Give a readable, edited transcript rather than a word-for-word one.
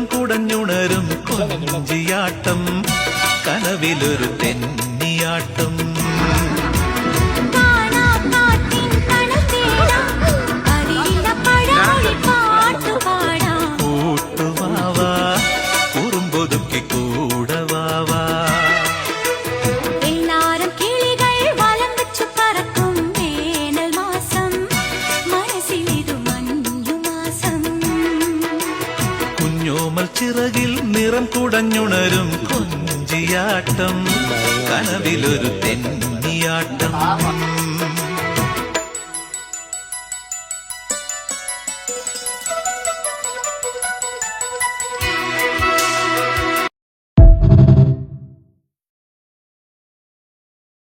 നിറം കുടഞ്ഞുണരും കൊഞ്ചിയാട്ടം കനവിലൊരു തെന്നിയാട്ടം കൂട്ടുവാവാ കുറുമ്പൊതുക്കി കൂടവാവാ എല്ലാരും കിളികൾ വലം വെച്ചു പറക്കും വേനൽ മാസം മനസ്സിലിതു മഞ്ഞുമാസം കുഞ്ഞോമൽ ചിറകിൽ നിറം കുടഞ്ഞുണരും കൊഞ്ചിയാട്ടം കനവിലൊരു തെന്നിയാട്ടം